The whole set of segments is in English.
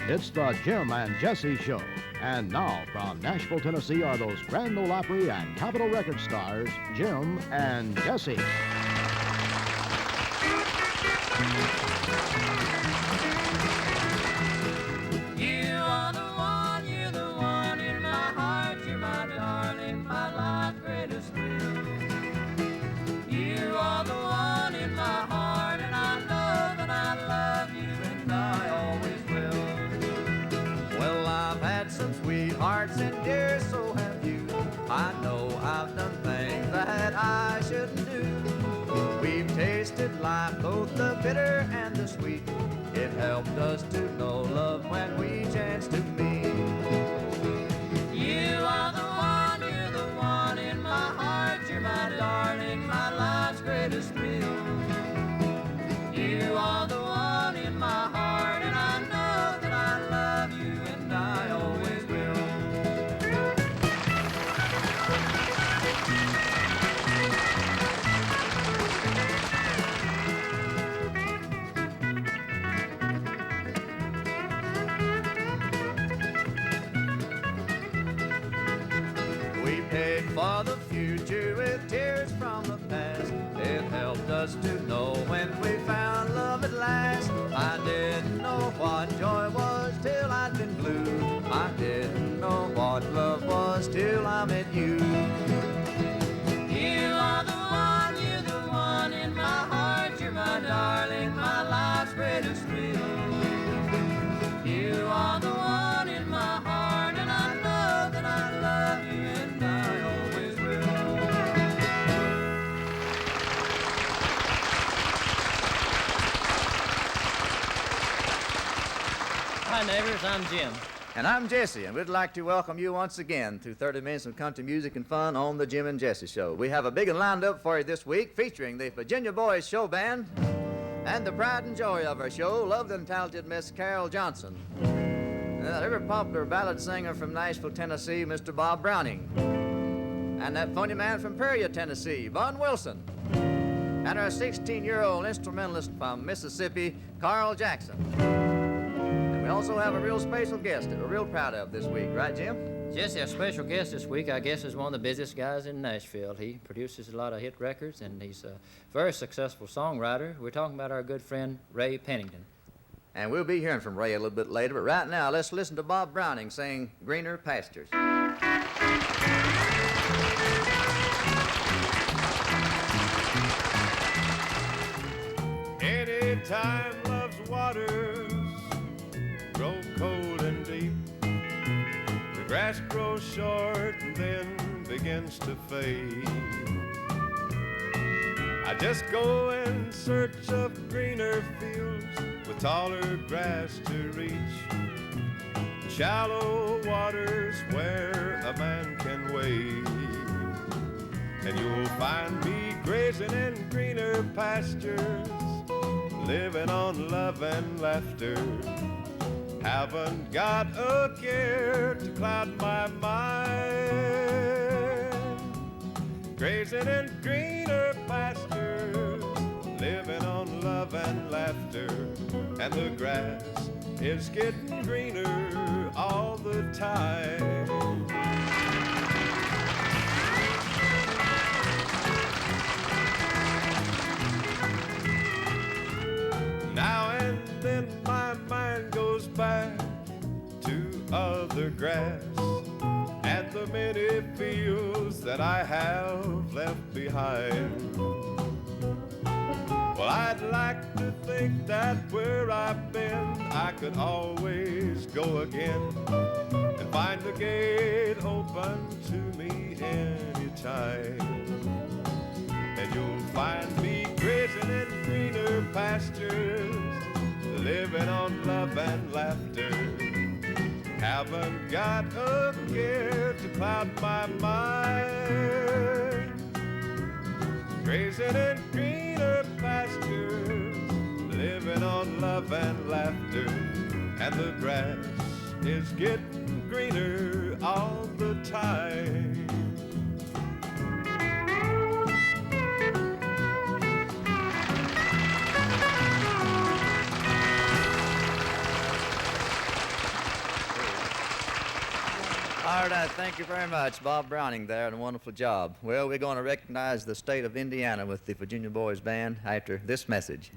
It's the Jim and Jesse Show. And now, from Nashville, Tennessee, are those Grand Ole Opry and Capitol Record stars, Jim and Jesse. You are the one, you're the one in my heart. You're my darling, my life's greatest thrill. You are the one in my heart, and I know that I love you, and I always will. Well, I've had some sweethearts, and dear, so have you. I know I've done things that I shouldn't do. We've tasted life, both the bitter and the sweet. It helped us to know love when we chanced to meet. You are the one, you're the one in my heart. You're my darling, my life's greatest thrill. You are the one in my heart, and I know that I love you, and I always will. Paid for the future with tears from the past. It helped us to know when we found love at last. I didn't know what joy was till I'd been blue. I didn't know what love was till I met you. You are the one, you're the one in my heart. You're my darling, my life's greatest thrill. You are the one in my heart, and I know that I love you, and I always will. Hi, neighbors. I'm Jim. And I'm Jesse, and we'd like to welcome you once again to 30 minutes of country music and fun on the Jim and Jesse Show. We have a big one lined up for you this week, featuring the Virginia Boys Show Band and the pride and joy of our show, loved and talented Miss Carol Johnson. That ever popular ballad singer from Nashville, Tennessee, Mr. Bob Browning. And that funny man from Peoria, Tennessee, Bun Wilson. And our 16-year-old instrumentalist from Mississippi, Carl Jackson. And we also have a real special guest that we're real proud of this week, right, Jim? Jesse, our special guest this week, I guess, is one of the busiest guys in Nashville. He produces a lot of hit records, and he's a very successful songwriter. We're talking about our good friend, Ray Pennington. And we'll be hearing from Ray a little bit later, but right now, let's listen to Bob Browning sing Greener Pastures. Anytime love's waters grow cold and deep, the grass grows short and then begins to fade. I just go in search of greener fields with taller grass to reach, shallow waters where a man can wade. And you'll find me grazing in greener pastures, living on love and laughter. Haven't got a care to cloud my mind. Grazing in greener pastures, living on love and laughter. And the grass is getting greener all the time. Now and then my mind goes back to other grass and the many fields that I have left behind. Well, I'd like to think that where I've been, I could always go again and find the gate open to me anytime. And you'll find me grazing in greener pastures, living on love and laughter. Haven't got a care to cloud my mind. Grazing in greener pastures, living on love and laughter. And the grass is getting greener all the time. All right, thank you very much, Bob Browning there, and a wonderful job. Well, we're going to recognize the state of Indiana with the Virginia Boys Band after this message.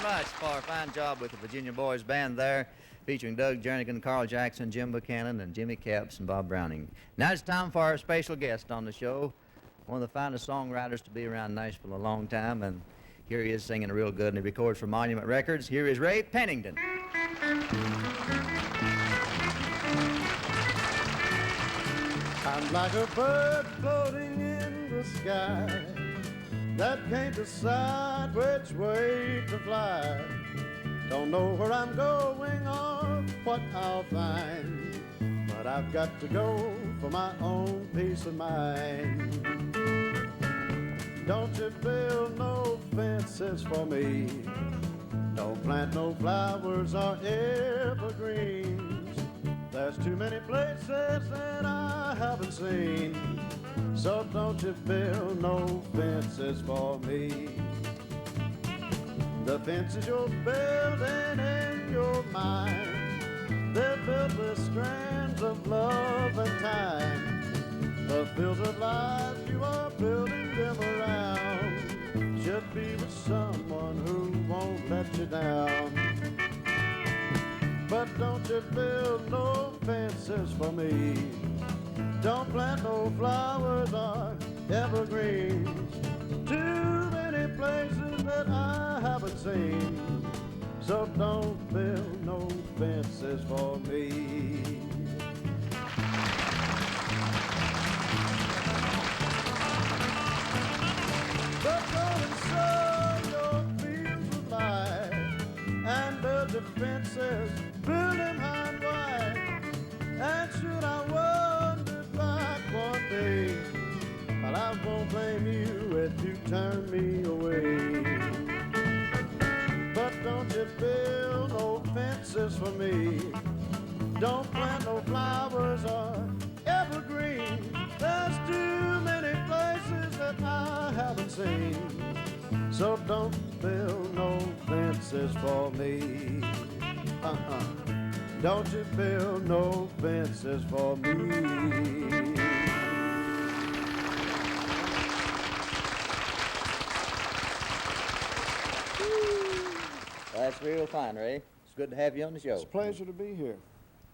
Much for a fine job with the Virginia Boys Band there, featuring Doug Jernigan, Carl Jackson, Jim Buchanan, and Jimmy Capps and Bob Browning. Now it's time for our special guest on the show, one of the finest songwriters to be around Nashville a long time, and here he is singing real good, and he records for Monument Records. Here is Ray Pennington. I'm like a bird floating in the sky that can't decide which way to fly. Don't know where I'm going or what I'll find, but I've got to go for my own peace of mind. Don't you build no fences for me, don't plant no flowers or evergreens. There's too many places that I haven't seen, so don't you build no fences for me. The fences you're building in your mind, they're built with strands of love and time. The fields of life you are building them around should be with someone who won't let you down. But don't you build no fences for me, don't plant no flowers or evergreens. Too many places that I haven't seen, so don't build no fences for me. But go and sow your fields with life and build your fences, build them high and wide. And should I wander back one day, well, I won't blame you if you turn me away. But don't you build no fences for me, don't plant no flowers or evergreens. There's too many places that I haven't seen, so don't build no fences for me. Don't you build no fences for me. That's real fine, Ray. It's good to have you on the show. It's a pleasure to be here.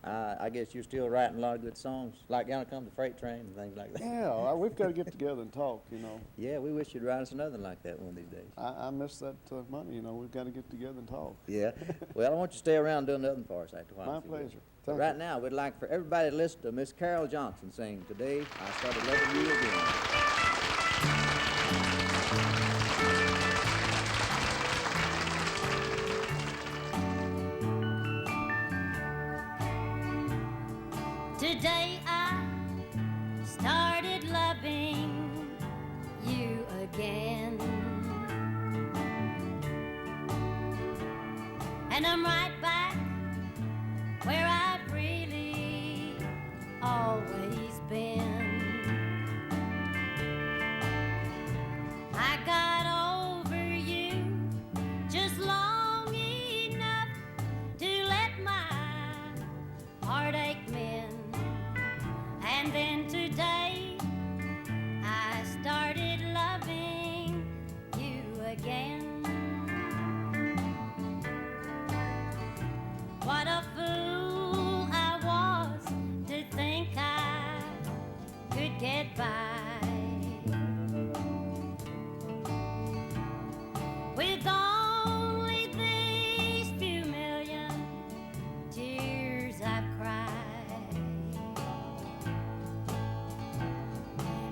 I guess you're still writing a lot of good songs, like Down Come the Freight Train and things like that. Yeah, we've got to get together and talk, you know. Yeah, we wish you'd write us another like that one of these days. I miss that money, you know. We've got to get together and talk. Yeah. Well, I want you to stay around doing nothing for us after a while. My if you will. pleasure. But Thank right you. now, we'd like for everybody to listen to Miss Carol Johnson sing Today I Started Loving You Again. Today I started loving you again, and I'm right back where I've really always been. I got over you just long enough to let my heartache mend. And then today I started loving you again. What a fool I was to think I could get by with only these few million tears I've cried.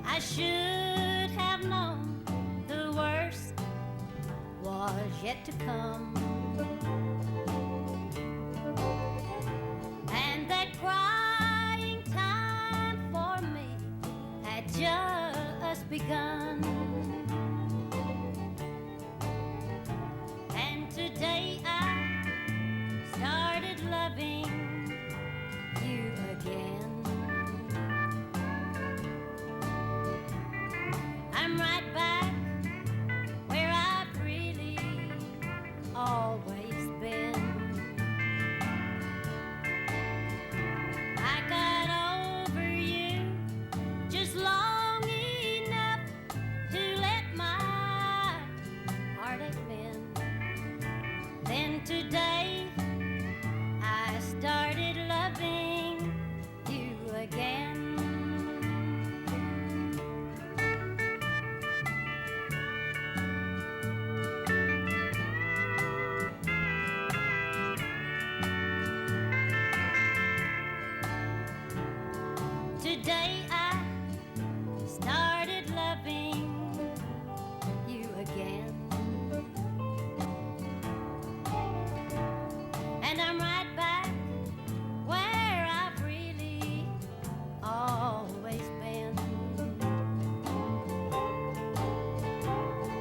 I should have known the worst was yet to come, and that crying time for me had just begun. And today I started loving you again. I'm right back where I've really always been. I got over you just long enough to let my heartache mend. Then today I started loving you again. Today I started loving you again, and I'm right back where I've really always been.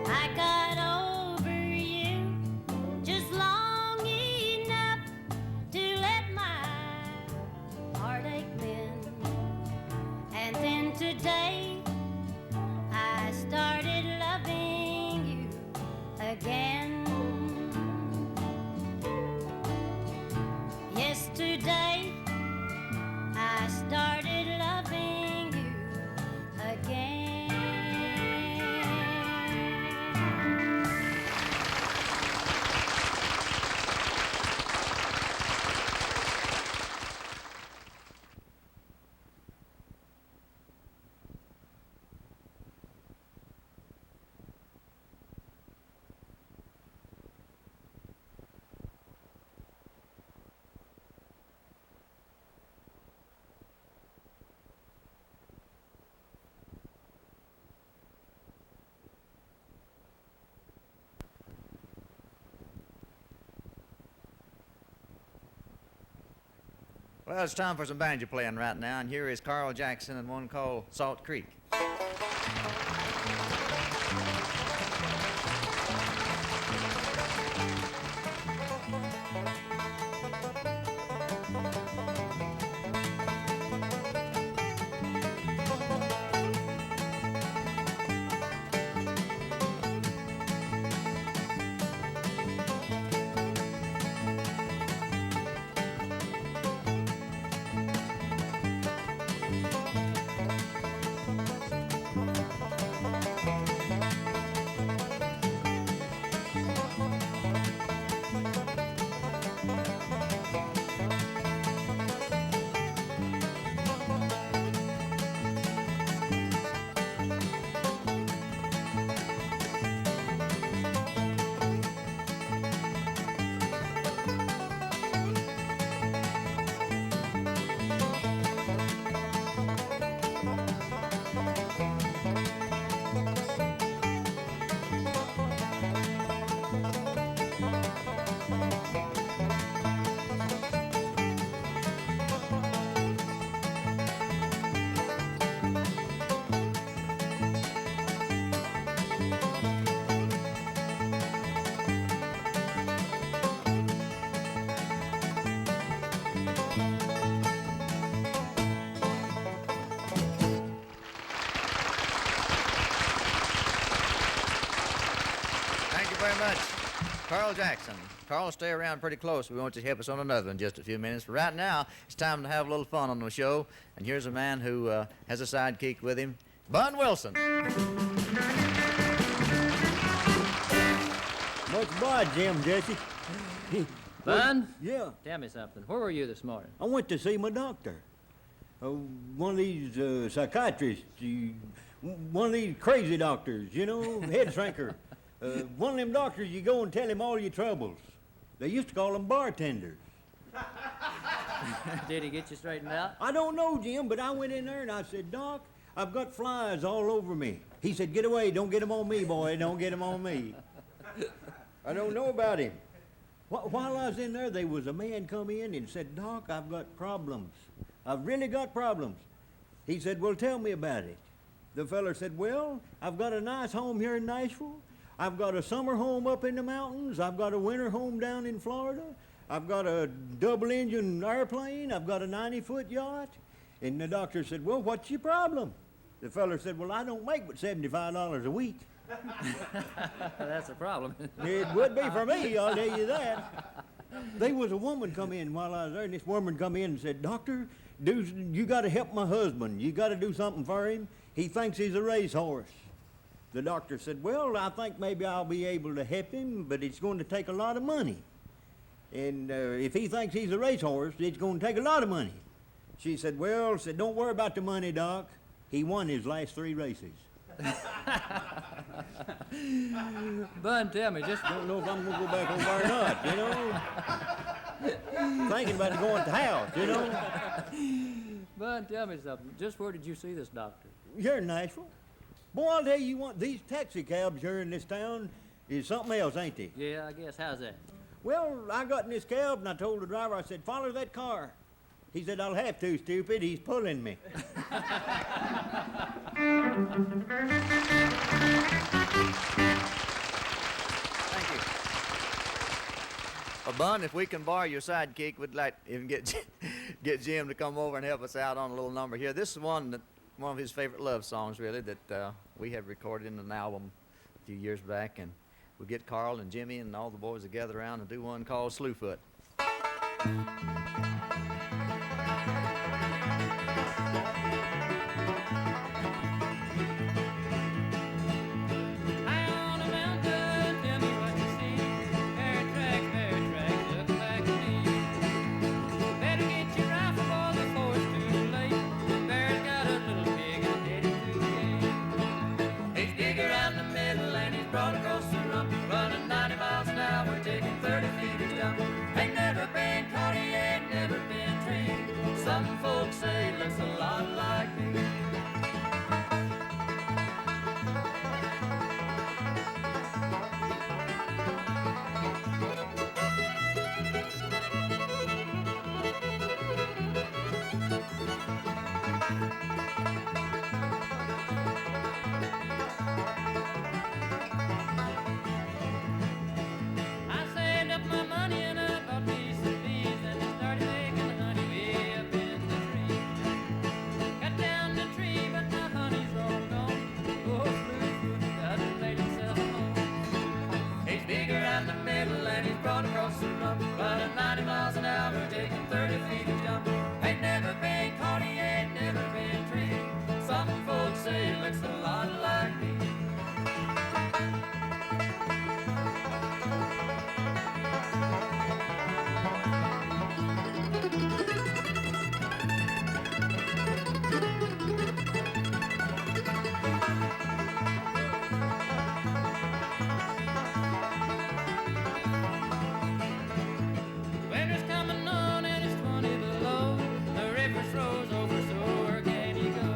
I got over you just long enough to let my heartache mend. And then today I started loving you again. Yesterday I started loving you again. Well, it's time for some banjo playing right now, and here is Carl Jackson and one called Salt Creek. very much, Carl Jackson. Carl, stay around pretty close. We want you to help us on another in just a few minutes. But right now, it's time to have a little fun on the show. And here's a man who has a sidekick with him, Bun Wilson. Much obliged, Jim, Jesse. Bun? Yeah, Tell me something. Where were you this morning? I went to see my doctor. One of these psychiatrists, one of these crazy doctors, you know, head shrinker. One of them doctors, you go and tell him all your troubles. They used to call them bartenders. Did he get you straightened out? I don't know, Jim, but I went in there and I said, Doc, I've got flies all over me. He said, get away, don't get them on me, boy, don't get them on me. I don't know about him. While I was in there, there was a man come in and said, Doc, I've got problems. I've really got problems. He said, well, tell me about it. The feller said, well, I've got a nice home here in Nashville. I've got a summer home up in the mountains. I've got a winter home down in Florida. I've got a double-engine airplane. I've got a 90-foot yacht. And the doctor said, well, what's your problem? The feller said, well, I don't make but $75 a week. That's a problem. It would be for me, I'll tell you that. There was a woman come in while I was there, and this woman come in and said, Doctor, you got to help my husband. You got to do something for him. He thinks he's a racehorse. The doctor said, well, I think maybe I'll be able to help him, but it's going to take a lot of money. And if he thinks he's a racehorse, it's going to take a lot of money. She said, well, don't worry about the money, Doc. He won his last 3 races. Bun, tell me, just Don't know if I'm going to go back over there or not, you know? Thinking about going to the house, you know? Bun, tell me something. Just where did you see this doctor? Here in Nashville. Boy, I'll tell you what, these taxi cabs here in this town is something else, ain't they? Yeah, I guess. How's that? Well, I got in this cab and I told the driver, I said, follow that car. He said, I'll have to, stupid. He's pulling me. Thank you. Well, Bun, if we can borrow your sidekick, we'd like to even get Jim to come over and help us out on a little number here. This is one of his favorite love songs, really, that we had recorded in an album a few years back, and we'll get Carl and Jimmy and all the boys to gather around and do one called Slewfoot. Some folks say he looks a lot like me. I saved up my money and I bought me some bees and I started making honey way up in the tree. Cut down the tree, but my honey's all gone. Oh, Slewfoot got to made himself a home. He's big around the middle and he's broad across the rump, running 90 miles an hour, taking 30 feet a jump. Ain't never been caught, he ain't never been treated. Some folks say he looks a lot like me. Winter's coming on and it's 20 below. The river froze over, so where can he go?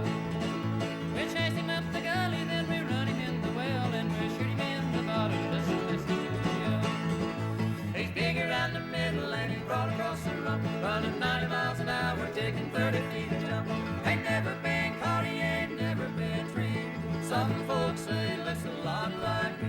We chase him up the gully, then we run him in the well, and we shoot him in the bottom. Listen, listen to you. He's big around the middle and he's broad across the rump, running 90 miles an hour, taking 30 feet a jump. Ain't never been caught, he ain't never been treed. Some folks say he looks a lot like me.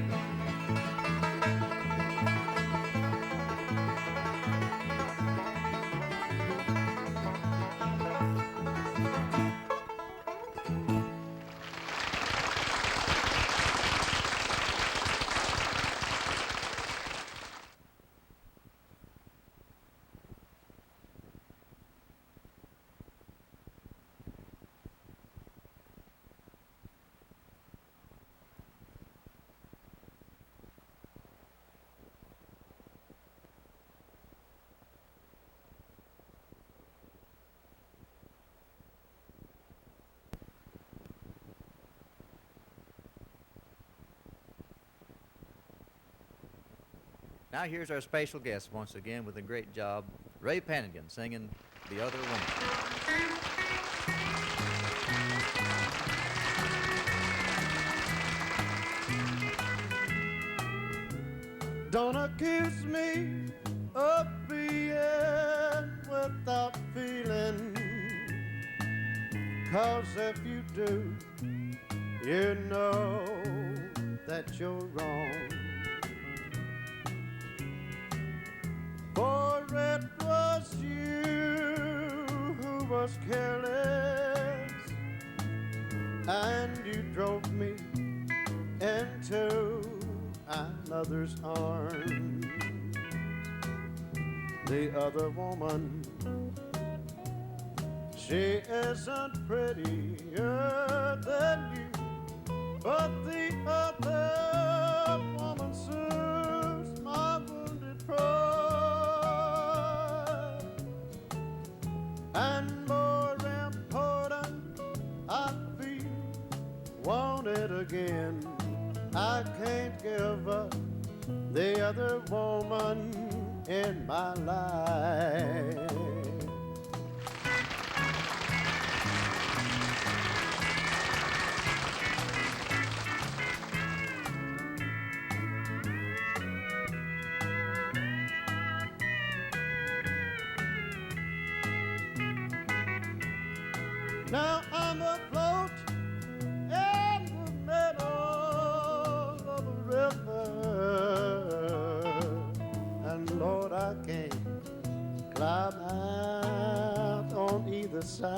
Now here's our special guest once again with a great job, Ray Pannigan singing The Other Woman. Don't accuse me of being without feeling, 'cause if you do, you know that you're wrong. For it was you who was careless, and you drove me into another's arms. The other woman, she isn't prettier than you, but the other woman soothes my wounded pride. And more important, I feel wanted again. I can't give up the other woman in my life. Now I'm afloat in the middle of a river, and Lord, I can't climb out on either side.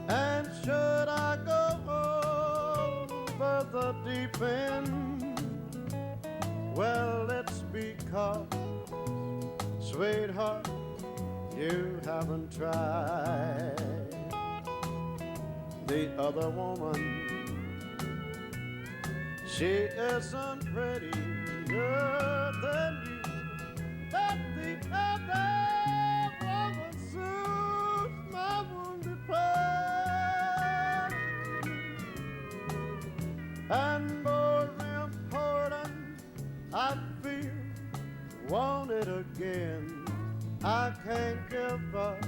And should I go over the deep end, well, it's because, sweetheart, you haven't tried. The other woman, she isn't prettier than you, but the other woman soothes my wounded pride. And more important, I feel wanted again. I can't give up